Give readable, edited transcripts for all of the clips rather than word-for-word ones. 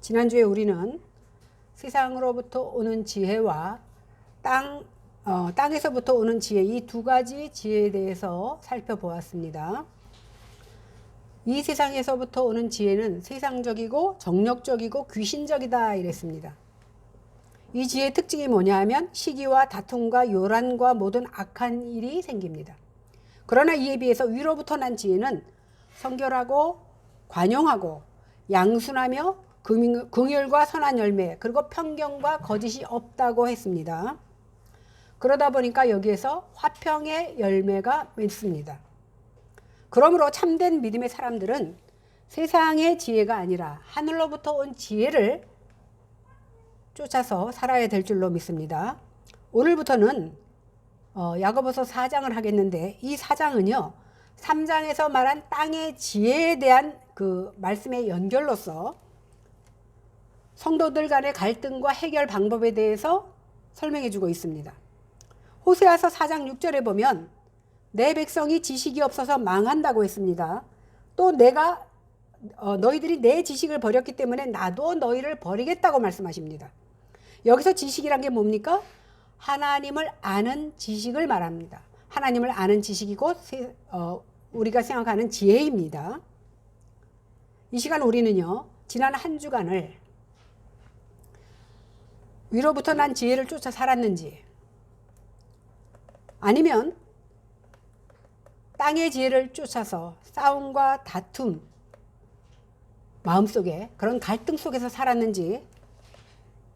지난주에 우리는 세상으로부터 오는 지혜와 땅에서부터 오는 지혜, 이 두 가지 지혜에 대해서 살펴보았습니다. 이 세상에서부터 오는 지혜는 세상적이고 정력적이고 귀신적이다 이랬습니다. 이 지혜의 특징이 뭐냐 하면 시기와 다툼과 요란과 모든 악한 일이 생깁니다. 그러나 이에 비해서 위로부터 난 지혜는 성결하고 관용하고 양순하며 긍휼과 선한 열매, 그리고 편견과 거짓이 없다고 했습니다. 그러다 보니까 여기에서 화평의 열매가 맺습니다. 그러므로 참된 믿음의 사람들은 세상의 지혜가 아니라 하늘로부터 온 지혜를 쫓아서 살아야 될 줄로 믿습니다. 오늘부터는 야고보서 4장을 하겠는데, 이 4장은요 3장에서 말한 땅의 지혜에 대한 그 말씀의 연결로서 성도들 간의 갈등과 해결 방법에 대해서 설명해 주고 있습니다. 호세아서 4장 6절에 보면 내 백성이 지식이 없어서 망한다고 했습니다. 또 너희들이 내 지식을 버렸기 때문에 나도 너희를 버리겠다고 말씀하십니다. 여기서 지식이란 게 뭡니까? 하나님을 아는 지식을 말합니다. 하나님을 아는 지식이 곧 우리가 생각하는 지혜입니다. 이 시간 우리는요 지난 한 주간을 위로부터 난 지혜를 쫓아 살았는지, 아니면 땅의 지혜를 쫓아서 싸움과 다툼, 마음속에 그런 갈등 속에서 살았는지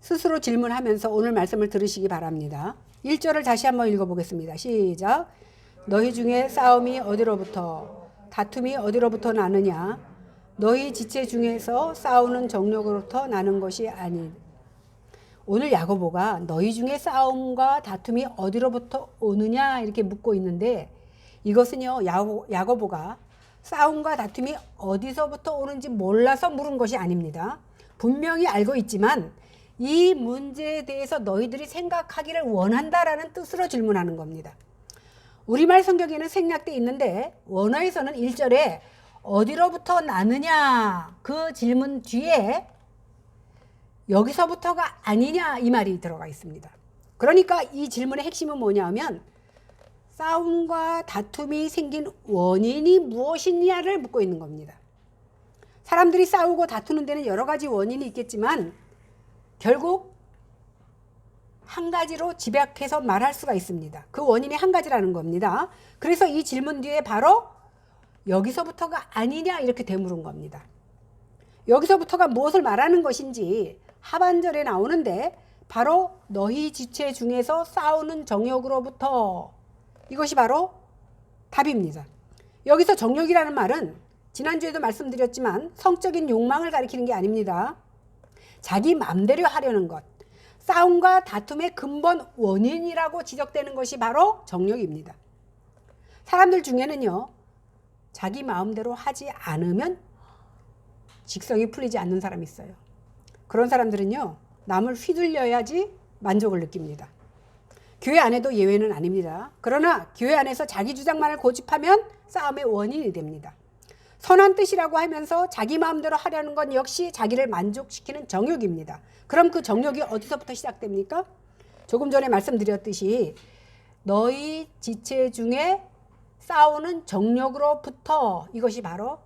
스스로 질문하면서 오늘 말씀을 들으시기 바랍니다. 1절을 다시 한번 읽어보겠습니다. 시작. 너희 중에 싸움이 어디로부터 다툼이 어디로부터 나느냐? 너희 지체 중에서 싸우는 정욕으로부터 나는 것이 아니. 오늘 야고보가 너희 중에 싸움과 다툼이 어디로부터 오느냐 이렇게 묻고 있는데, 이것은요 야고보가 싸움과 다툼이 어디서부터 오는지 몰라서 물은 것이 아닙니다. 분명히 알고 있지만 이 문제에 대해서 너희들이 생각하기를 원한다라는 뜻으로 질문하는 겁니다. 우리말 성경에는 생략되어 있는데 원어에서는 1절에 어디로부터 나느냐 그 질문 뒤에 여기서부터가 아니냐 이 말이 들어가 있습니다. 그러니까 이 질문의 핵심은 뭐냐 하면 싸움과 다툼이 생긴 원인이 무엇이냐를 묻고 있는 겁니다. 사람들이 싸우고 다투는 데는 여러 가지 원인이 있겠지만 결국 한 가지로 집약해서 말할 수가 있습니다. 그 원인이 한 가지라는 겁니다. 그래서 이 질문 뒤에 바로 여기서부터가 아니냐 이렇게 되물은 겁니다. 여기서부터가 무엇을 말하는 것인지 하반절에 나오는데 바로 너희 지체 중에서 싸우는 정욕으로부터, 이것이 바로 답입니다. 여기서 정욕이라는 말은 지난주에도 말씀드렸지만 성적인 욕망을 가리키는 게 아닙니다. 자기 마음대로 하려는 것, 싸움과 다툼의 근본 원인이라고 지적되는 것이 바로 정욕입니다. 사람들 중에는요 자기 마음대로 하지 않으면 직성이 풀리지 않는 사람이 있어요. 그런 사람들은요 남을 휘둘려야지 만족을 느낍니다. 교회 안에도 예외는 아닙니다. 그러나 교회 안에서 자기 주장만을 고집하면 싸움의 원인이 됩니다. 선한 뜻이라고 하면서 자기 마음대로 하려는 건 역시 자기를 만족시키는 정욕입니다. 그럼 그 정욕이 어디서부터 시작됩니까? 조금 전에 말씀드렸듯이 너희 지체 중에 싸우는 정욕으로부터, 이것이 바로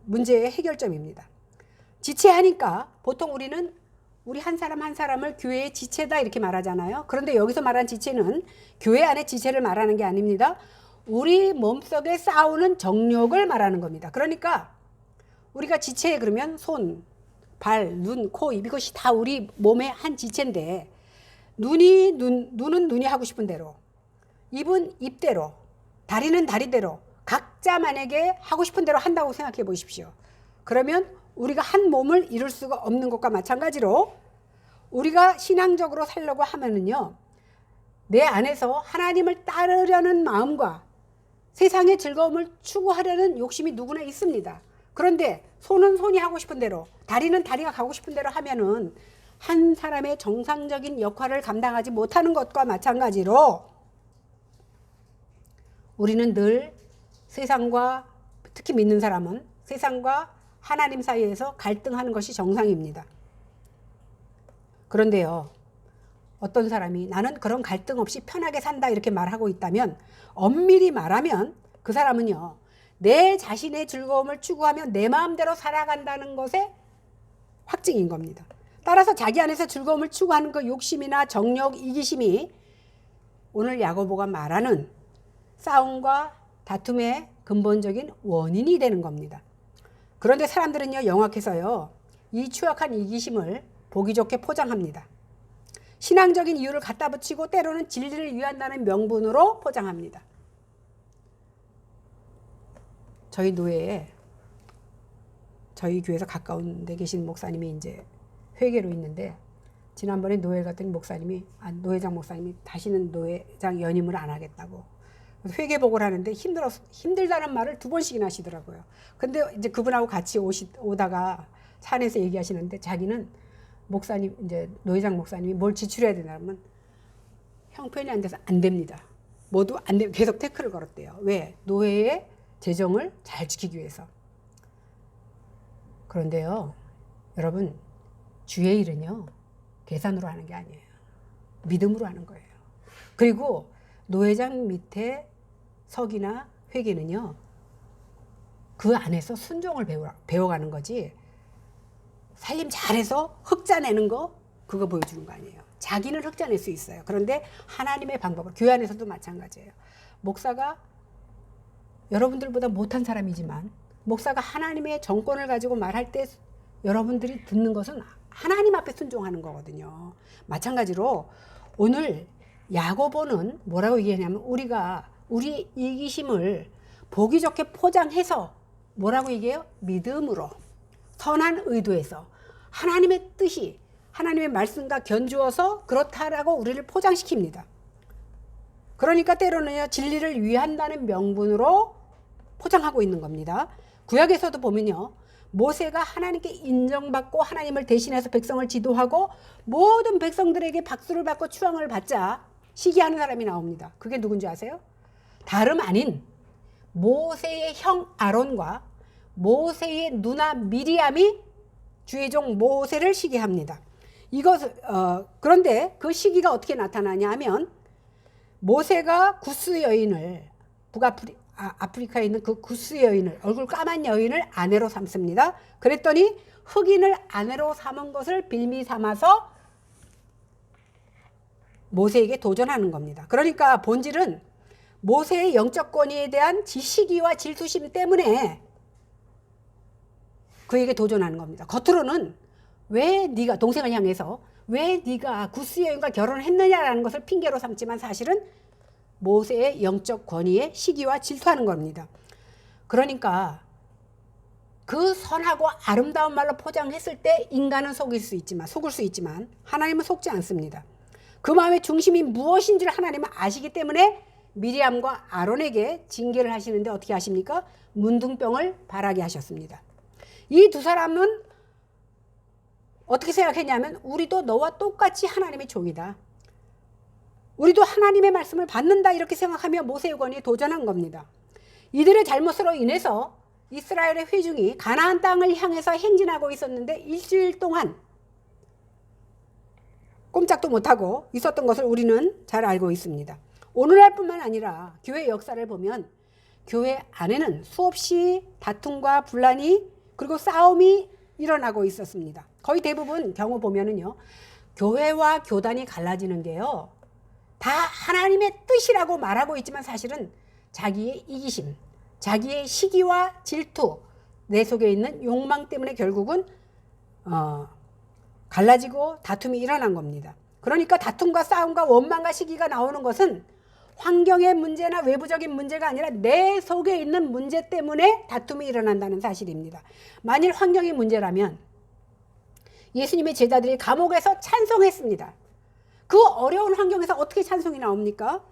문제의 해결점입니다. 지체하니까 보통 우리는 우리 한 사람 한 사람을 교회의 지체다 이렇게 말하잖아요. 그런데 여기서 말한 지체는 교회 안의 지체를 말하는 게 아닙니다. 우리 몸속에 싸우는 정욕을 말하는 겁니다. 그러니까 우리가 지체 그러면 손, 발, 눈, 코, 입, 이것이 다 우리 몸의 한 지체인데, 눈은 눈이 하고 싶은 대로, 입은 입대로, 다리는 다리대로 각자 만약에 하고 싶은 대로 한다고 생각해 보십시오. 그러면 우리가 한 몸을 이룰 수가 없는 것과 마찬가지로 우리가 신앙적으로 살려고 하면은요 내 안에서 하나님을 따르려는 마음과 세상의 즐거움을 추구하려는 욕심이 누구나 있습니다. 그런데 손은 손이 하고 싶은 대로, 다리는 다리가 가고 싶은 대로 하면은 한 사람의 정상적인 역할을 감당하지 못하는 것과 마찬가지로 우리는 늘 세상과, 특히 믿는 사람은 세상과 하나님 사이에서 갈등하는 것이 정상입니다. 그런데요, 어떤 사람이 나는 그런 갈등 없이 편하게 산다 이렇게 말하고 있다면, 엄밀히 말하면 그 사람은요, 내 자신의 즐거움을 추구하며 내 마음대로 살아간다는 것의 확증인 겁니다. 따라서 자기 안에서 즐거움을 추구하는 그 욕심이나 정욕, 이기심이 오늘 야고보가 말하는 싸움과 다툼의 근본적인 원인이 되는 겁니다. 그런데 사람들은요, 영악해서요, 이 추악한 이기심을 보기 좋게 포장합니다. 신앙적인 이유를 갖다 붙이고 때로는 진리를 위한다는 명분으로 포장합니다. 저희 노예에 저희 교회에서 가까운 데 계신 목사님이 이제 회계로 있는데, 지난번에 노예 갔더니 노회장 목사님이 다시는 노회장 연임을 안 하겠다고 회계복을 하는데 힘들다는 말을 2번씩이나 하시더라고요. 근데 이제 그분하고 같이 오다가 차 안에서 얘기하시는데, 자기는 목사님, 이제 노회장 목사님이 뭘 지출해야 되냐면 형편이 안 돼서 안 됩니다. 모두 안 돼. 계속 태클을 걸었대요. 왜? 노예의 재정을 잘 지키기 위해서. 그런데요, 여러분, 주의 일은요, 계산으로 하는 게 아니에요. 믿음으로 하는 거예요. 그리고 노회장 밑에 석이나 회계는요, 그 안에서 순종을 배워가는 거지, 살림 잘해서 흑자내는 거, 그거 보여주는 거 아니에요. 자기는 흑자낼 수 있어요. 그런데 하나님의 방법으로, 교회 안에서도 마찬가지예요. 목사가 여러분들보다 못한 사람이지만 목사가 하나님의 정권을 가지고 말할 때 여러분들이 듣는 것은 하나님 앞에 순종하는 거거든요. 마찬가지로 오늘 야고보는 뭐라고 얘기하냐면, 우리 이기심을 보기 좋게 포장해서 뭐라고 얘기해요? 믿음으로, 선한 의도에서 하나님의 뜻이, 하나님의 말씀과 견주어서 그렇다라고 우리를 포장시킵니다. 그러니까 때로는요, 진리를 위한다는 명분으로 포장하고 있는 겁니다. 구약에서도 보면요, 모세가 하나님께 인정받고 하나님을 대신해서 백성을 지도하고 모든 백성들에게 박수를 받고 추앙을 받자 시기하는 사람이 나옵니다. 그게 누군지 아세요? 다름 아닌 모세의 형 아론과 모세의 누나 미리암이 주의 종 모세를 시기합니다. 그런데 그 시기가 어떻게 나타나냐 하면, 모세가 구스 여인을, 아프리카에 있는 그 구스 여인을, 얼굴 까만 여인을 아내로 삼습니다. 그랬더니 흑인을 아내로 삼은 것을 빌미 삼아서 모세에게 도전하는 겁니다. 그러니까 본질은 모세의 영적 권위에 대한 시기와 질투심 때문에 그에게 도전하는 겁니다. 겉으로는 왜 네가, 동생을 향해서 왜 네가 구스 여인과 결혼을 했느냐라는 것을 핑계로 삼지만, 사실은 모세의 영적 권위에 시기와 질투하는 겁니다. 그러니까 그 선하고 아름다운 말로 포장했을 때 인간은 속을 수 있지만 하나님은 속지 않습니다. 그 마음의 중심이 무엇인지를 하나님은 아시기 때문에 미리암과 아론에게 징계를 하시는데 어떻게 하십니까? 문둥병을 바라게 하셨습니다. 이 두 사람은 어떻게 생각했냐면, 우리도 너와 똑같이 하나님의 종이다, 우리도 하나님의 말씀을 받는다, 이렇게 생각하며 모세의 권위에 도전한 겁니다. 이들의 잘못으로 인해서 이스라엘의 회중이 가나안 땅을 향해서 행진하고 있었는데 일주일 동안 꼼짝도 못하고 있었던 것을 우리는 잘 알고 있습니다. 오늘날뿐만 아니라 교회 역사를 보면 교회 안에는 수없이 다툼과 분란이, 그리고 싸움이 일어나고 있었습니다. 거의 대부분 경우 보면은요, 교회와 교단이 갈라지는 게요, 다 하나님의 뜻이라고 말하고 있지만 사실은 자기의 이기심, 자기의 시기와 질투, 내 속에 있는 욕망 때문에 결국은 갈라지고 다툼이 일어난 겁니다. 그러니까 다툼과 싸움과 원망과 시기가 나오는 것은 환경의 문제나 외부적인 문제가 아니라 내 속에 있는 문제 때문에 다툼이 일어난다는 사실입니다. 만일 환경이 문제라면 예수님의 제자들이 감옥에서 찬송했습니다. 그 어려운 환경에서 어떻게 찬송이 나옵니까?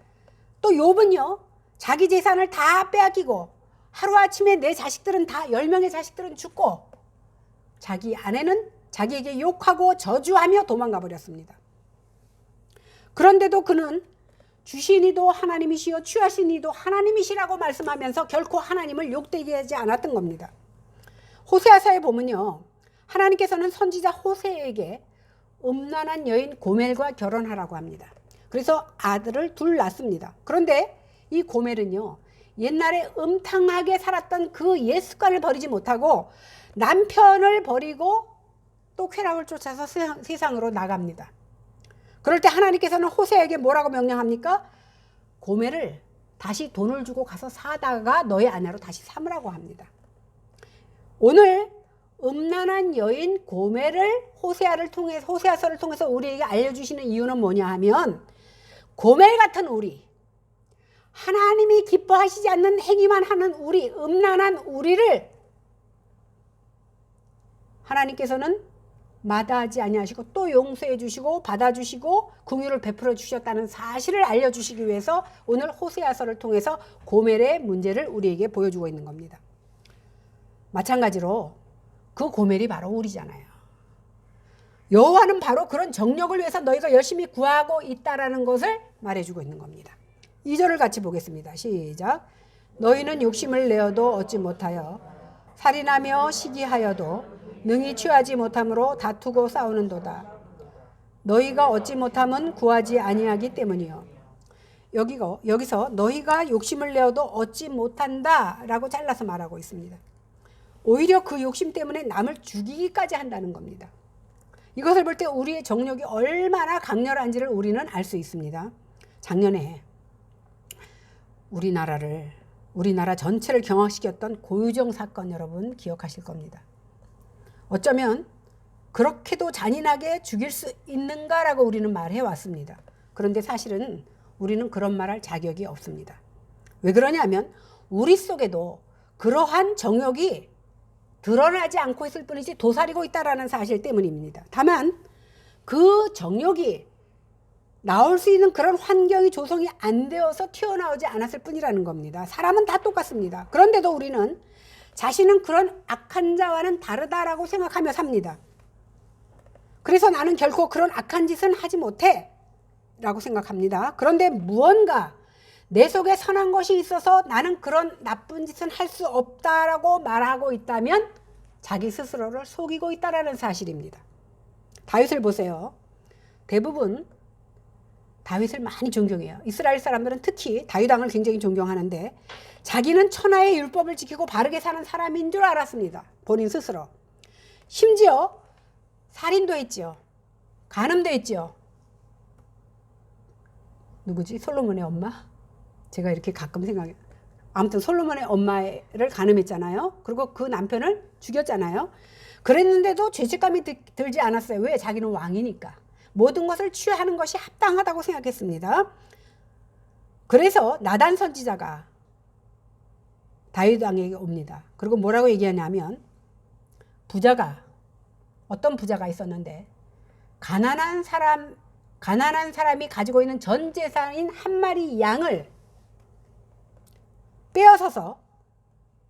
또 욥은요, 자기 재산을 다 빼앗기고 하루아침에 내 자식들은 다 10명의 자식들은 죽고 자기 아내는 자기에게 욕하고 저주하며 도망가 버렸습니다. 그런데도 그는 주신 이도 하나님이시요 취하신 이도 하나님이시라고 말씀하면서 결코 하나님을 욕되게 하지 않았던 겁니다. 호세아서에 보면요, 하나님께서는 선지자 호세에게 음란한 여인 고멜과 결혼하라고 합니다. 그래서 아들을 둘 낳습니다. 그런데 이 고멜은요, 옛날에 음탕하게 살았던 그 옛 습관을 버리지 못하고 남편을 버리고 또 쾌락을 쫓아서 세상으로 나갑니다. 그럴 때 하나님께서는 호세에게 뭐라고 명령합니까? 고멜을 다시 돈을 주고 가서 사다가 너의 아내로 다시 삼으라고 합니다. 오늘 음란한 여인 고멜을 호세아서를 통해서 우리에게 알려주시는 이유는 뭐냐 하면, 고멜 같은 우리, 하나님이 기뻐하시지 않는 행위만 하는 우리, 음란한 우리를 하나님께서는 마다하지 아니하시고 또 용서해 주시고 받아주시고 긍휼을 베풀어 주셨다는 사실을 알려주시기 위해서 오늘 호세아서를 통해서 고멜의 문제를 우리에게 보여주고 있는 겁니다. 마찬가지로 그 고멜이 바로 우리잖아요. 여호와는 바로 그런 정력을 위해서 너희가 열심히 구하고 있다라는 것을 말해주고 있는 겁니다. 2절을 같이 보겠습니다. 시작. 너희는 욕심을 내어도 얻지 못하여 살인하며 시기하여도 능히 취하지 못함으로 다투고 싸우는도다. 너희가 얻지 못함은 구하지 아니하기 때문이요. 여기서 너희가 욕심을 내어도 얻지 못한다 라고 잘라서 말하고 있습니다. 오히려 그 욕심 때문에 남을 죽이기까지 한다는 겁니다. 이것을 볼 때 우리의 정욕이 얼마나 강렬한지를 우리는 알 수 있습니다. 작년에 우리나라 전체를 경악시켰던 고유정 사건 여러분 기억하실 겁니다. 어쩌면 그렇게도 잔인하게 죽일 수 있는가라고 우리는 말해왔습니다. 그런데 사실은 우리는 그런 말할 자격이 없습니다. 왜 그러냐면 우리 속에도 그러한 정욕이 드러나지 않고 있을 뿐이지 도사리고 있다는 사실 때문입니다. 다만 그 정욕이 나올 수 있는 그런 환경이 조성이 안 되어서 튀어나오지 않았을 뿐이라는 겁니다. 사람은 다 똑같습니다. 그런데도 우리는 자신은 그런 악한 자와는 다르다라고 생각하며 삽니다. 그래서 나는 결코 그런 악한 짓은 하지 못해 라고 생각합니다. 그런데 무언가 내 속에 선한 것이 있어서 나는 그런 나쁜 짓은 할 수 없다라고 말하고 있다면 자기 스스로를 속이고 있다라는 사실입니다. 다윗을 보세요. 대부분 다윗을 많이 존경해요. 이스라엘 사람들은 특히 다윗 왕을 굉장히 존경하는데 자기는 천하의 율법을 지키고 바르게 사는 사람인 줄 알았습니다. 본인 스스로. 심지어 살인도 했지요. 간음도 했지요. 누구지? 솔로몬의 엄마? 제가 이렇게 가끔 생각해요. 아무튼 솔로몬의 엄마를 간음했잖아요. 그리고 그 남편을 죽였잖아요. 그랬는데도 죄책감이 들지 않았어요. 왜? 자기는 왕이니까. 모든 것을 취하는 것이 합당하다고 생각했습니다. 그래서 나단 선지자가 다윗 왕에게 옵니다. 그리고 뭐라고 얘기하냐면 어떤 부자가 있었는데 가난한 사람이 가지고 있는 전 재산인 한 마리 양을 빼앗아서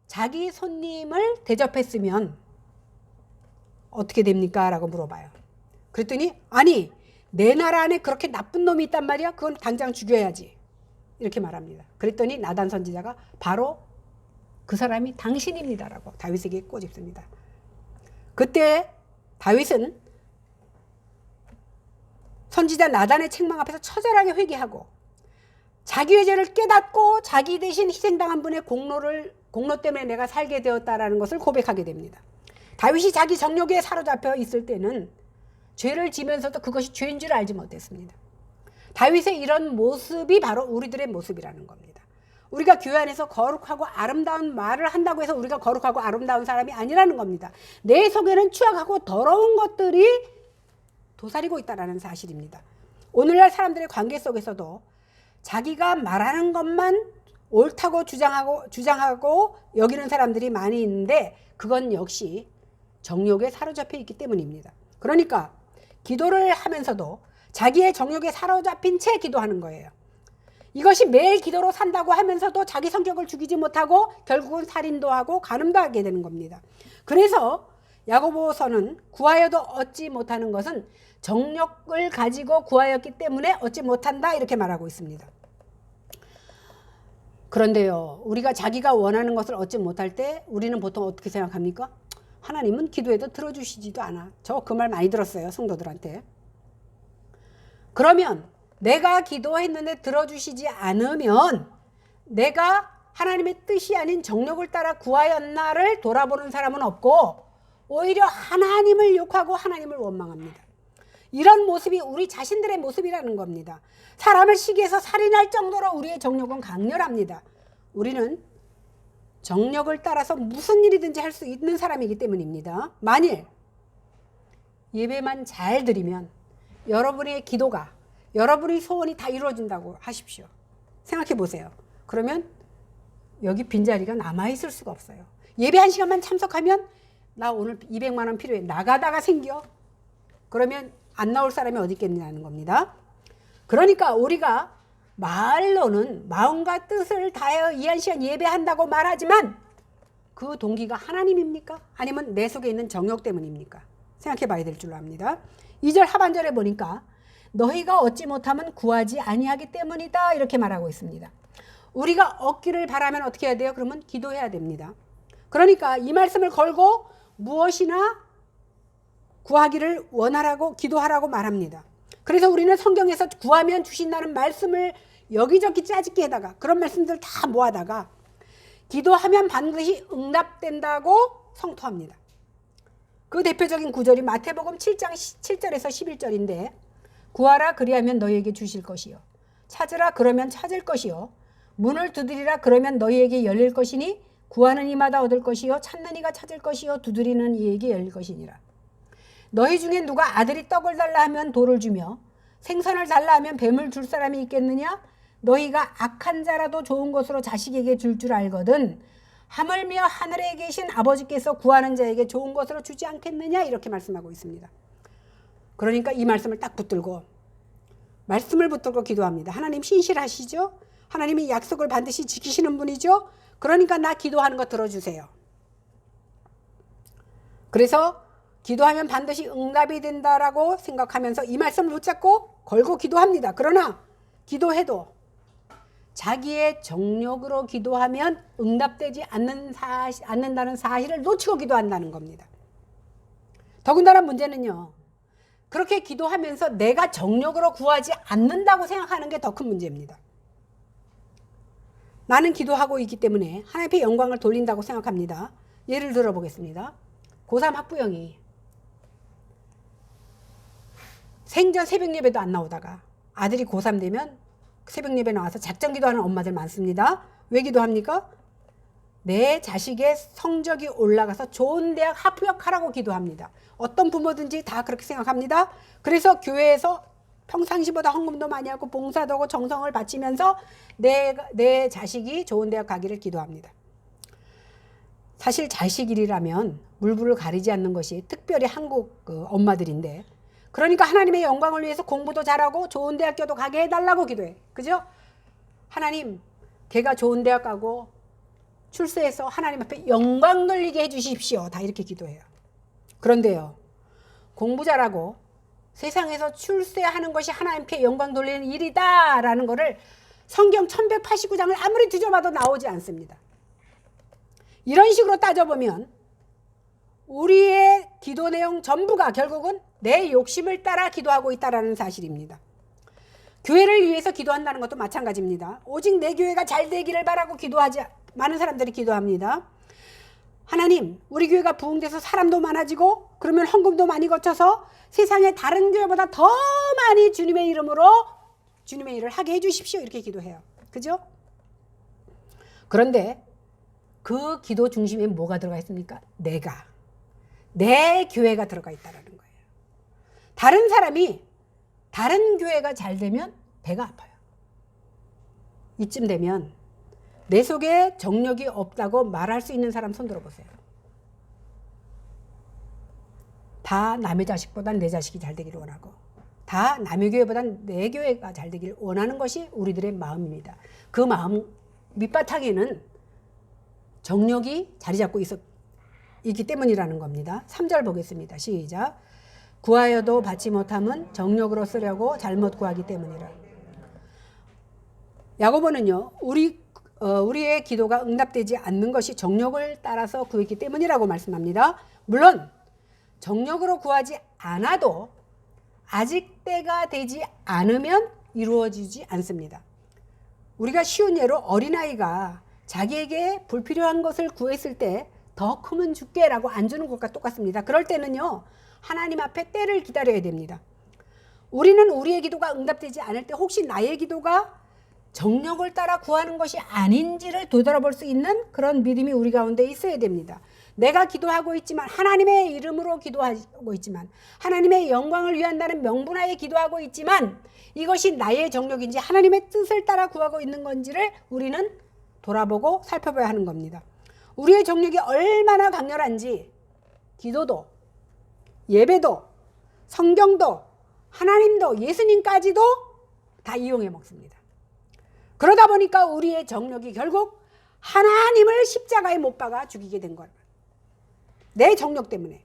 자기 손님을 대접했으면 어떻게 됩니까? 라고 물어봐요. 그랬더니 아니 내 나라 안에 그렇게 나쁜 놈이 있단 말이야? 그건 당장 죽여야지. 이렇게 말합니다. 그랬더니 나단 선지자가 바로 그 사람이 당신입니다라고 다윗에게 꼬집습니다. 그때 다윗은 선지자 나단의 책망 앞에서 처절하게 회개하고 자기의 죄를 깨닫고 자기 대신 희생당한 분의 공로 때문에 내가 살게 되었다라는 것을 고백하게 됩니다. 다윗이 자기 정욕에 사로잡혀 있을 때는 죄를 지면서도 그것이 죄인 줄 알지 못했습니다. 다윗의 이런 모습이 바로 우리들의 모습이라는 겁니다. 우리가 교회 안에서 거룩하고 아름다운 말을 한다고 해서 우리가 거룩하고 아름다운 사람이 아니라는 겁니다. 내 속에는 추악하고 더러운 것들이 도사리고 있다는 사실입니다. 오늘날 사람들의 관계 속에서도 자기가 말하는 것만 옳다고 주장하고 여기는 사람들이 많이 있는데 그건 역시 정욕에 사로잡혀 있기 때문입니다. 그러니까 기도를 하면서도 자기의 정욕에 사로잡힌 채 기도하는 거예요. 이것이 매일 기도로 산다고 하면서도 자기 성격을 죽이지 못하고 결국은 살인도 하고 간음도 하게 되는 겁니다. 그래서 야고보서는 구하여도 얻지 못하는 것은 정욕을 가지고 구하였기 때문에 얻지 못한다 이렇게 말하고 있습니다. 그런데요, 우리가 자기가 원하는 것을 얻지 못할 때 우리는 보통 어떻게 생각합니까? 하나님은 기도해도 들어주시지도 않아. 저 그 말 많이 들었어요, 성도들한테. 그러면 내가 기도했는데 들어주시지 않으면 내가 하나님의 뜻이 아닌 정욕을 따라 구하였나를 돌아보는 사람은 없고 오히려 하나님을 욕하고 하나님을 원망합니다. 이런 모습이 우리 자신들의 모습이라는 겁니다. 사람을 시기해서 살인할 정도로 우리의 정욕은 강렬합니다. 우리는 정욕을 따라서 무슨 일이든지 할 수 있는 사람이기 때문입니다. 만일 예배만 잘 드리면 여러분의 기도가, 여러분의 소원이 다 이루어진다고 하십시오. 생각해 보세요. 그러면 여기 빈자리가 남아있을 수가 없어요. 예배 1시간만 참석하면 나 오늘 200만 원 필요해. 나가다가 생겨. 그러면 안 나올 사람이 어디 있겠냐는 겁니다. 그러니까 우리가 말로는 마음과 뜻을 다하여 이 1시간 예배한다고 말하지만 그 동기가 하나님입니까? 아니면 내 속에 있는 정욕 때문입니까? 생각해 봐야 될 줄로 압니다. 2절 하반절에 보니까 너희가 얻지 못하면 구하지 아니하기 때문이다 이렇게 말하고 있습니다. 우리가 얻기를 바라면 어떻게 해야 돼요? 그러면 기도해야 됩니다. 그러니까 이 말씀을 걸고 무엇이나 구하기를 원하라고 기도하라고 말합니다. 그래서 우리는 성경에서 구하면 주신다는 말씀을 여기저기 짜집기 해다가 그런 말씀들 다 모아다가 기도하면 반드시 응답된다고 성토합니다. 그 대표적인 구절이 마태복음 7장 7절에서 11절인데 구하라 그리하면 너희에게 주실 것이요 찾으라 그러면 찾을 것이요 문을 두드리라 그러면 너희에게 열릴 것이니 구하는 이마다 얻을 것이요 찾는 이가 찾을 것이요 두드리는 이에게 열릴 것이니라. 너희 중에 누가 아들이 떡을 달라 하면 돌을 주며 생선을 달라 하면 뱀을 줄 사람이 있겠느냐? 너희가 악한 자라도 좋은 것으로 자식에게 줄 줄 알거든 하물며 하늘에 계신 아버지께서 구하는 자에게 좋은 것으로 주지 않겠느냐? 이렇게 말씀하고 있습니다. 그러니까 이 말씀을 딱 붙들고 말씀을 붙들고 기도합니다. 하나님 신실하시죠? 하나님이 약속을 반드시 지키시는 분이죠? 그러니까 나 기도하는 거 들어주세요. 그래서 기도하면 반드시 응답이 된다라고 생각하면서 이 말씀을 붙잡고 걸고 기도합니다. 그러나 기도해도 자기의 정욕으로 기도하면 응답되지 않는다는 사실을 놓치고 기도한다는 겁니다. 더군다나 문제는요. 그렇게 기도하면서 내가 정욕으로 구하지 않는다고 생각하는 게 더 큰 문제입니다. 나는 기도하고 있기 때문에 하나님 앞에 영광을 돌린다고 생각합니다. 예를 들어 보겠습니다. 고3 학부형이 생전 새벽 예배도 안 나오다가 아들이 고3 되면 새벽 예배 나와서 작정 기도하는 엄마들 많습니다. 왜 기도합니까? 내 자식의 성적이 올라가서 좋은 대학 합격하라고 기도합니다. 어떤 부모든지 다 그렇게 생각합니다. 그래서 교회에서 평상시보다 헌금도 많이 하고 봉사도 하고 정성을 바치면서 내 자식이 좋은 대학 가기를 기도합니다. 사실 자식 일이라면 물불을 가리지 않는 것이 특별히 한국 엄마들인데 그러니까 하나님의 영광을 위해서 공부도 잘하고 좋은 대학교도 가게 해달라고 기도해. 그죠? 하나님, 걔가 좋은 대학 가고 출세해서 하나님 앞에 영광 돌리게 해주십시오. 다 이렇게 기도해요. 그런데요, 공부 잘하고 세상에서 출세하는 것이 하나님께 영광 돌리는 일이다 라는 거를 성경 1189장을 아무리 뒤져봐도 나오지 않습니다. 이런 식으로 따져보면 우리의 기도 내용 전부가 결국은 내 욕심을 따라 기도하고 있다는 사실입니다. 교회를 위해서 기도한다는 것도 마찬가지입니다. 오직 내 교회가 잘 되기를 바라고 기도하지 많은 사람들이 기도합니다. 하나님, 우리 교회가 부흥돼서 사람도 많아지고 그러면 헌금도 많이 거쳐서 세상의 다른 교회보다 더 많이 주님의 이름으로 주님의 일을 하게 해주십시오. 이렇게 기도해요. 그죠? 그런데 그 기도 중심에 뭐가 들어가 있습니까? 내 교회가 들어가 있다는 거예요. 다른 사람이 다른 교회가 잘 되면 배가 아파요. 이쯤 되면 내 속에 정력이 없다고 말할 수 있는 사람 손 들어보세요. 다 남의 자식보단 내 자식이 잘 되기를 원하고 다 남의 교회보단 내 교회가 잘 되기를 원하는 것이 우리들의 마음입니다. 그 마음 밑바탕에는 정력이 자리 잡고 있기 때문이라는 겁니다. 3절 보겠습니다. 시작. 구하여도 받지 못함은 정력으로 쓰려고 잘못 구하기 때문이라. 야고보는요, 우리의 기도가 응답되지 않는 것이 정력을 따라서 구했기 때문이라고 말씀합니다. 물론 정력으로 구하지 않아도 아직 때가 되지 않으면 이루어지지 않습니다. 우리가 쉬운 예로 어린아이가 자기에게 불필요한 것을 구했을 때 더 크면 줄게 라고 안 주는 것과 똑같습니다. 그럴 때는요, 하나님 앞에 때를 기다려야 됩니다. 우리는 우리의 기도가 응답되지 않을 때 혹시 나의 기도가 정력을 따라 구하는 것이 아닌지를 되돌아볼 수 있는 그런 믿음이 우리 가운데 있어야 됩니다. 내가 기도하고 있지만, 하나님의 이름으로 기도하고 있지만, 하나님의 영광을 위한다는 명분하에 기도하고 있지만, 이것이 나의 정력인지 하나님의 뜻을 따라 구하고 있는 건지를 우리는 돌아보고 살펴봐야 하는 겁니다. 우리의 정력이 얼마나 강렬한지 기도도, 예배도, 성경도, 하나님도, 예수님까지도 다 이용해 먹습니다. 그러다 보니까 우리의 정력이 결국 하나님을 십자가에 못 박아 죽이게 된 거예요. 내 정력 때문에.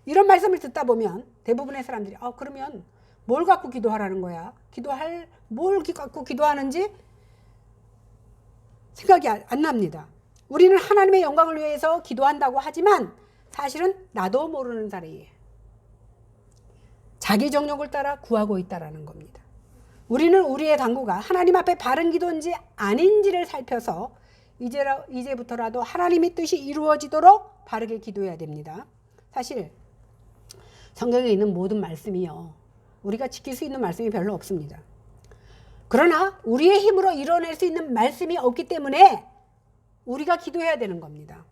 이런 말씀을 듣다 보면 대부분의 사람들이 그러면 뭘 갖고 기도하라는 거야? 뭘 갖고 기도하는지 생각이 안 납니다. 우리는 하나님의 영광을 위해서 기도한다고 하지만 사실은 나도 모르는 사이에 자기 정력을 따라 구하고 있다는 겁니다. 우리는 우리의 간구가 하나님 앞에 바른 기도인지 아닌지를 살펴서 이제부터라도 하나님의 뜻이 이루어지도록 바르게 기도해야 됩니다. 사실 성경에 있는 모든 말씀이요, 우리가 지킬 수 있는 말씀이 별로 없습니다. 그러나 우리의 힘으로 이뤄낼 수 있는 말씀이 없기 때문에 우리가 기도해야 되는 겁니다.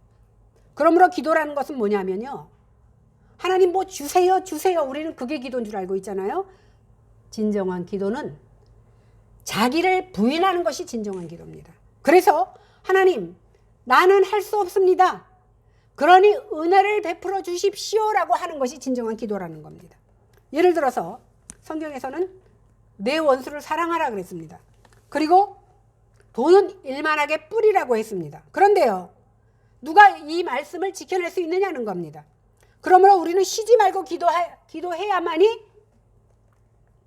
그러므로 기도라는 것은 뭐냐면요, 하나님 뭐 주세요 우리는 그게 기도인 줄 알고 있잖아요. 진정한 기도는 자기를 부인하는 것이 진정한 기도입니다. 그래서 하나님, 나는 할 수 없습니다. 그러니 은혜를 베풀어 주십시오라고 하는 것이 진정한 기도라는 겁니다. 예를 들어서 성경에서는 내 원수를 사랑하라 그랬습니다. 그리고 돈은 일만하게 뿌리라고 했습니다. 그런데요, 누가 이 말씀을 지켜낼 수 있느냐는 겁니다. 그러므로 우리는 쉬지 말고 기도해야만이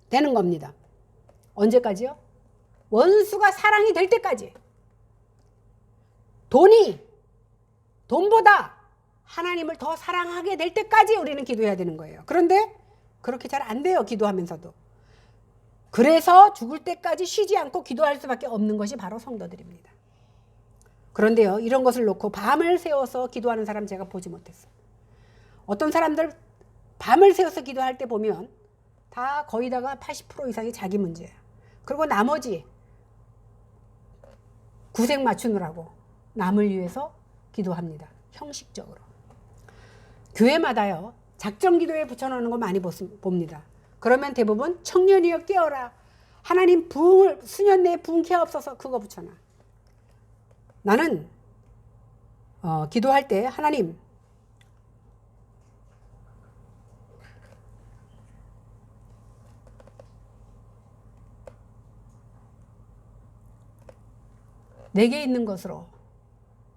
되는 겁니다. 언제까지요? 원수가 사랑이 될 때까지. 돈보다 하나님을 더 사랑하게 될 때까지 우리는 기도해야 되는 거예요. 그런데 그렇게 잘 안 돼요, 기도하면서도. 그래서 죽을 때까지 쉬지 않고 기도할 수밖에 없는 것이 바로 성도들입니다. 그런데요, 이런 것을 놓고 밤을 새워서 기도하는 사람 제가 보지 못했어요. 어떤 사람들 밤을 새워서 기도할 때 보면 다 거의 다가 80% 이상이 자기 문제예요. 그리고 나머지 구색 맞추느라고 남을 위해서 기도합니다. 형식적으로. 교회마다요, 작정 기도에 붙여놓는 거 많이 봅니다. 그러면 대부분 청년이여 깨어라, 하나님 부흥을 수년 내에 부흥케 하옵소서, 그거 붙여놔. 나는 기도할 때 하나님, 내게 있는 것으로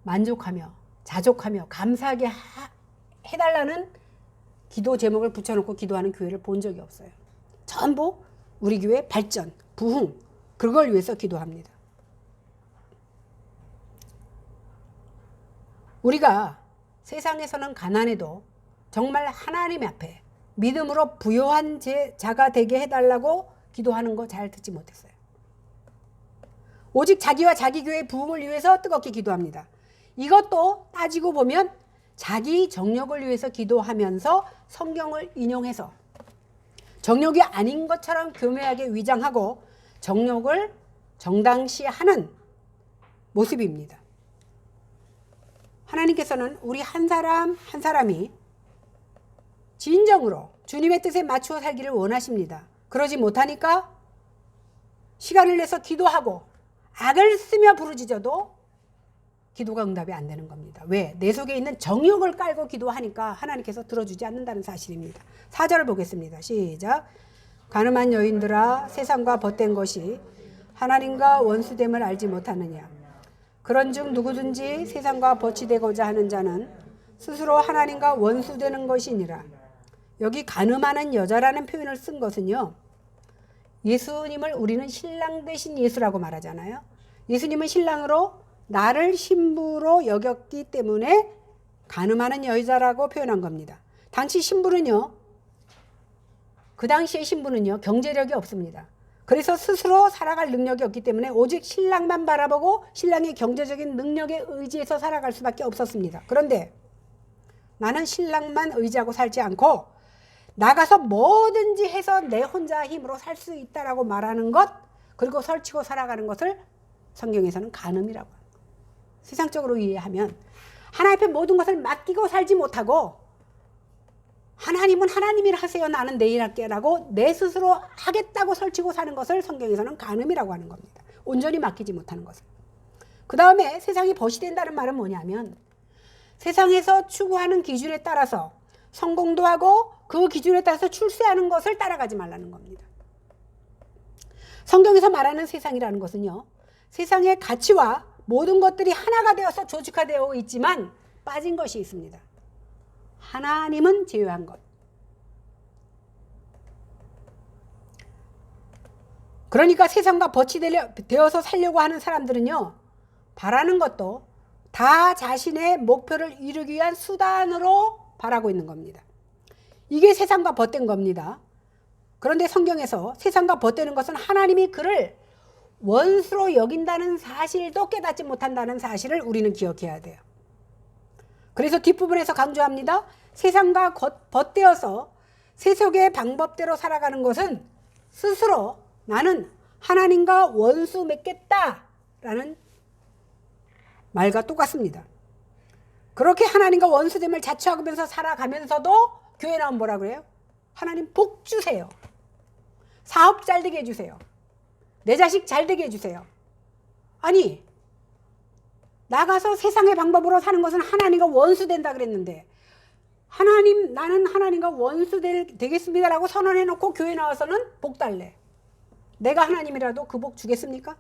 만족하며 자족하며 감사하게 해달라는 기도 제목을 붙여놓고 기도하는 교회를 본 적이 없어요. 전부 우리 교회 발전, 부흥, 그걸 위해서 기도합니다. 우리가 세상에서는 가난해도 정말 하나님 앞에 믿음으로 부요한 자가 되게 해달라고 기도하는 거 잘 듣지 못했어요. 오직 자기와 자기 교회의 부흥을 위해서 뜨겁게 기도합니다. 이것도 따지고 보면 자기 정력을 위해서 기도하면서 성경을 인용해서 정력이 아닌 것처럼 교묘하게 위장하고 정력을 정당시하는 모습입니다. 하나님께서는 우리 한 사람 한 사람이 진정으로 주님의 뜻에 맞추어 살기를 원하십니다. 그러지 못하니까 시간을 내서 기도하고 악을 쓰며 부르짖어도 기도가 응답이 안 되는 겁니다. 왜? 내 속에 있는 정욕을 깔고 기도하니까 하나님께서 들어주지 않는다는 사실입니다. 4절을 보겠습니다. 시작. 가늠한 여인들아, 세상과 벗된 것이 하나님과 원수됨을 알지 못하느냐. 그런즉 누구든지 세상과 벗이 되고자 하는 자는 스스로 하나님과 원수되는 것이니라. 여기 가늠하는 여자라는 표현을 쓴 것은요, 예수님을 우리는 신랑 되신 예수라고 말하잖아요. 예수님은 신랑으로 나를 신부로 여겼기 때문에 간음하는 여자라고 표현한 겁니다. 당시 신부는요, 그 당시의 신부는요, 경제력이 없습니다. 그래서 스스로 살아갈 능력이 없기 때문에 오직 신랑만 바라보고 신랑의 경제적인 능력에 의지해서 살아갈 수밖에 없었습니다. 그런데 나는 신랑만 의지하고 살지 않고 나가서 뭐든지 해서 내 혼자 힘으로 살 수 있다라고 말하는 것, 그리고 설치고 살아가는 것을 성경에서는 간음이라고 합니다. 세상적으로 이해하면 하나님 앞에 모든 것을 맡기고 살지 못하고 하나님은 하나님이라 하세요, 나는 내일 할게 라고 내 스스로 하겠다고 설치고 사는 것을 성경에서는 간음이라고 하는 겁니다. 온전히 맡기지 못하는 것을. 그 다음에 세상이 벗이 된다는 말은 뭐냐면 세상에서 추구하는 기준에 따라서 성공도 하고 그 기준에 따라서 출세하는 것을 따라가지 말라는 겁니다. 성경에서 말하는 세상이라는 것은요, 세상의 가치와 모든 것들이 하나가 되어서 조직화되어 있지만 빠진 것이 있습니다. 하나님은 제외한 것. 그러니까 세상과 벗이 되어서 살려고 하는 사람들은요, 바라는 것도 다 자신의 목표를 이루기 위한 수단으로 바라고 있는 겁니다. 이게 세상과 벗된 겁니다. 그런데 성경에서 세상과 벗되는 것은 하나님이 그를 원수로 여긴다는 사실도 깨닫지 못한다는 사실을 우리는 기억해야 돼요. 그래서 뒷부분에서 강조합니다. 세상과 벗되어서 세속의 방법대로 살아가는 것은 스스로 나는 하나님과 원수 맺겠다라는 말과 똑같습니다. 그렇게 하나님과 원수됨을 자처하면서 살아가면서도 교회 나오면 뭐라 그래요? 하나님 복 주세요. 사업 잘 되게 해주세요. 내 자식 잘 되게 해주세요. 아니, 나가서 세상의 방법으로 사는 것은 하나님과 원수 된다 그랬는데 하나님, 나는 하나님과 원수 되겠습니다라고 선언해 놓고 교회 나와서는 복 달래. 내가 하나님이라도 그 복 주겠습니까?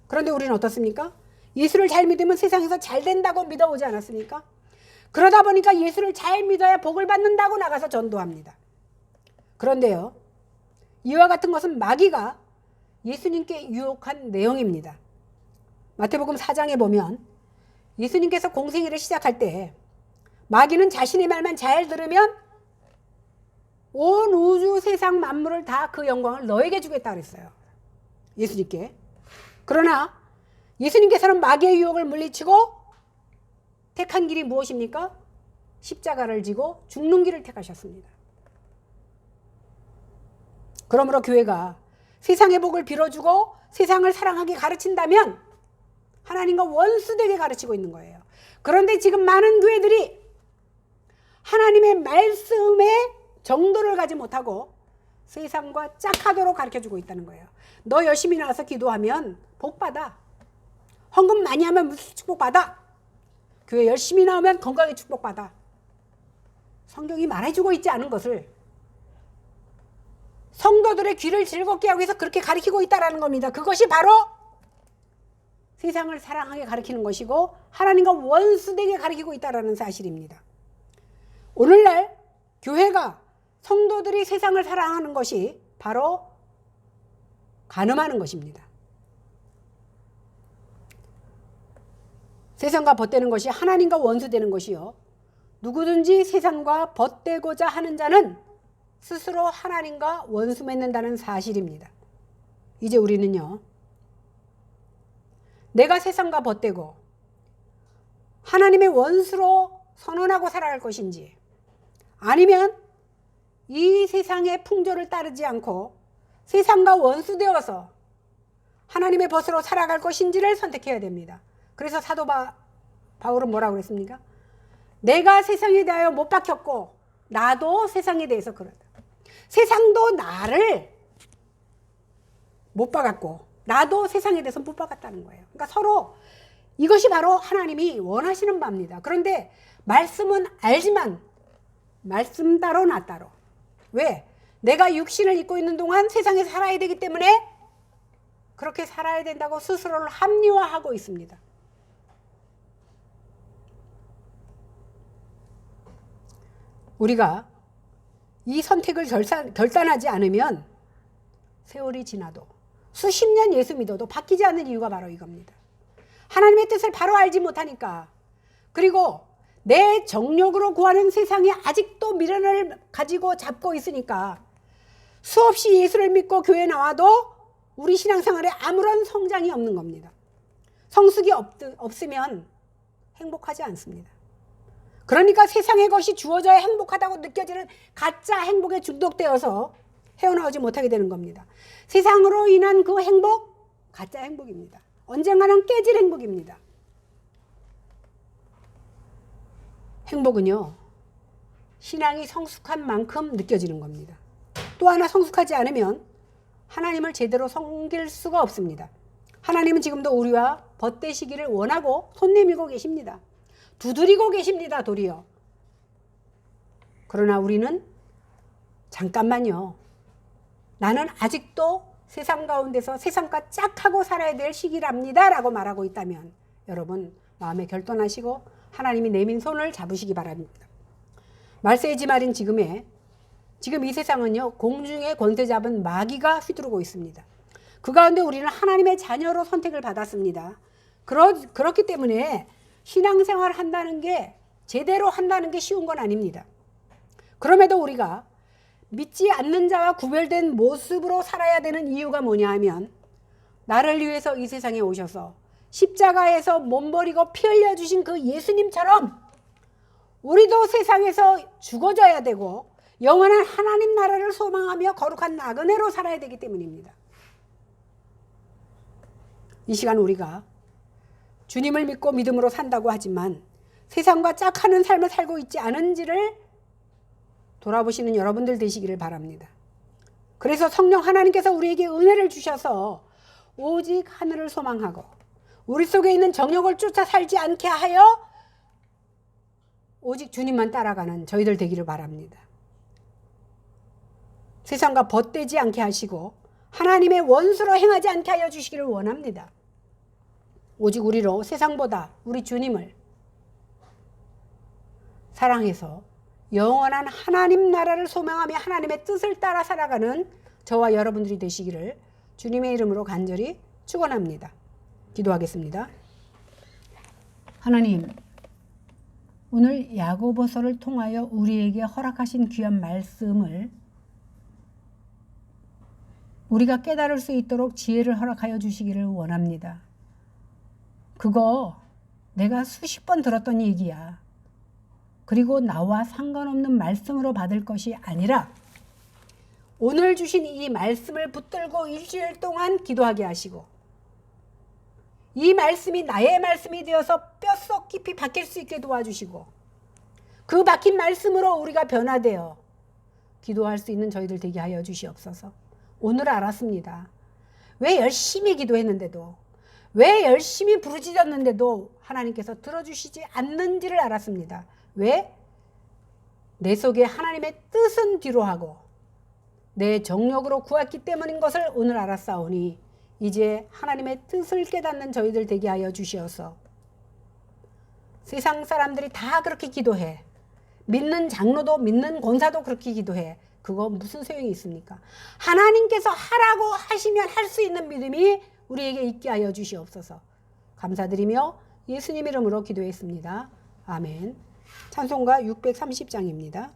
그런데 우리는 어떻습니까? 예수를 잘 믿으면 세상에서 잘 된다고 믿어오지 않았습니까? 그러다 보니까 예수를 잘 믿어야 복을 받는다고 나가서 전도합니다. 그런데요, 이와 같은 것은 마귀가 예수님께 유혹한 내용입니다. 마태복음 4장에 보면 예수님께서 공생애를 시작할 때 마귀는 자신의 말만 잘 들으면 온 우주 세상 만물을 다 그 영광을 너에게 주겠다 그랬어요. 예수님께. 그러나 예수님께서는 마귀의 유혹을 물리치고 택한 길이 무엇입니까? 십자가를 지고 죽는 길을 택하셨습니다. 그러므로 교회가 세상의 복을 빌어주고 세상을 사랑하게 가르친다면 하나님과 원수되게 가르치고 있는 거예요. 그런데 지금 많은 교회들이 하나님의 말씀의 정도를 가지 못하고 세상과 짝하도록 가르쳐주고 있다는 거예요. 너 열심히 나와서 기도하면 복 받아. 헌금 많이 하면 무슨 축복 받아. 교회 열심히 나오면 건강에 축복 받아. 성경이 말해주고 있지 않은 것을 성도들의 귀를 즐겁게 하기 위해서 그렇게 가르치고 있다는 겁니다. 그것이 바로 세상을 사랑하게 가르치는 것이고 하나님과 원수되게 가르치고 있다는 사실입니다. 오늘날 교회가 성도들이 세상을 사랑하는 것이 바로 간음하는 것입니다. 세상과 벗되는 것이 하나님과 원수되는 것이요, 누구든지 세상과 벗되고자 하는 자는 스스로 하나님과 원수 맺는다는 사실입니다. 이제 우리는요, 내가 세상과 벗되고 하나님의 원수로 선언하고 살아갈 것인지, 아니면 이 세상의 풍조를 따르지 않고 세상과 원수되어서 하나님의 벗으로 살아갈 것인지를 선택해야 됩니다. 그래서 사도 바울은 뭐라고 그랬습니까? 내가 세상에 대하여 못 박혔고 나도 세상에 대해서 그러다. 세상도 나를 못 박았고 나도 세상에 대해서 못 박았다는 거예요. 그러니까 서로 이것이 바로 하나님이 원하시는 바입니다. 그런데 말씀은 알지만 말씀 따로 나 따로. 왜? 내가 육신을 입고 있는 동안 세상에 살아야 되기 때문에 그렇게 살아야 된다고 스스로를 합리화하고 있습니다. 우리가 이 선택을 결단하지 않으면 세월이 지나도 수십 년 예수 믿어도 바뀌지 않는 이유가 바로 이겁니다. 하나님의 뜻을 바로 알지 못하니까, 그리고 내 정욕으로 구하는 세상이 아직도 미련을 가지고 잡고 있으니까 수없이 예수를 믿고 교회 나와도 우리 신앙생활에 아무런 성장이 없는 겁니다. 성숙이 없으면 행복하지 않습니다. 그러니까 세상의 것이 주어져야 행복하다고 느껴지는 가짜 행복에 중독되어서 헤어나오지 못하게 되는 겁니다. 세상으로 인한 그 행복, 가짜 행복입니다. 언젠가는 깨질 행복입니다. 행복은요, 신앙이 성숙한 만큼 느껴지는 겁니다. 또 하나, 성숙하지 않으면 하나님을 제대로 섬길 수가 없습니다. 하나님은 지금도 우리와 벗되시기를 원하고 손 내밀고 계십니다. 두드리고 계십니다, 도리어. 그러나 우리는 잠깐만요. 나는 아직도 세상 가운데서 세상과 짝하고 살아야 될 시기랍니다 라고 말하고 있다면 여러분 마음에 결단하시고 하나님이 내민 손을 잡으시기 바랍니다. 말세지 말인 지금 이 세상은요, 공중의 권세 잡은 마귀가 휘두르고 있습니다. 그 가운데 우리는 하나님의 자녀로 선택을 받았습니다. 그렇기 때문에 신앙생활 한다는 게, 제대로 한다는 게 쉬운 건 아닙니다. 그럼에도 우리가 믿지 않는 자와 구별된 모습으로 살아야 되는 이유가 뭐냐 하면, 나를 위해서 이 세상에 오셔서 십자가에서 몸 버리고 피 흘려 주신 그 예수님처럼 우리도 세상에서 죽어져야 되고 영원한 하나님 나라를 소망하며 거룩한 나그네로 살아야 되기 때문입니다. 이 시간 우리가 주님을 믿고 믿음으로 산다고 하지만 세상과 짝하는 삶을 살고 있지 않은지를 돌아보시는 여러분들 되시기를 바랍니다. 그래서 성령 하나님께서 우리에게 은혜를 주셔서 오직 하늘을 소망하고 우리 속에 있는 정욕을 쫓아 살지 않게 하여 오직 주님만 따라가는 저희들 되기를 바랍니다. 세상과 벗되지 않게 하시고 하나님의 원수로 행하지 않게 하여 주시기를 원합니다. 오직 우리로 세상보다 우리 주님을 사랑해서 영원한 하나님 나라를 소망하며 하나님의 뜻을 따라 살아가는 저와 여러분들이 되시기를 주님의 이름으로 간절히 축원합니다. 기도하겠습니다. 하나님, 오늘 야고보서를 통하여 우리에게 허락하신 귀한 말씀을 우리가 깨달을 수 있도록 지혜를 허락하여 주시기를 원합니다. 그거 내가 수십 번 들었던 얘기야. 그리고 나와 상관없는 말씀으로 받을 것이 아니라 오늘 주신 이 말씀을 붙들고 일주일 동안 기도하게 하시고 이 말씀이 나의 말씀이 되어서 뼛속 깊이 박힐 수 있게 도와주시고 그 박힌 말씀으로 우리가 변화되어 기도할 수 있는 저희들 되게 하여 주시옵소서. 오늘 알았습니다. 왜 열심히 기도했는데도, 왜 열심히 부르짖었는데도 하나님께서 들어주시지 않는지를 알았습니다. 왜? 내 속에 하나님의 뜻은 뒤로 하고 내 정욕으로 구했기 때문인 것을 오늘 알았사오니 이제 하나님의 뜻을 깨닫는 저희들 되게 하여 주시어서 세상 사람들이 다 그렇게 기도해. 믿는 장로도 믿는 권사도 그렇게 기도해. 그거 무슨 소용이 있습니까? 하나님께서 하라고 하시면 할 수 있는 믿음이 우리에게 있게 하여 주시옵소서. 감사드리며 예수님 이름으로 기도했습니다. 아멘. 찬송가 630장입니다.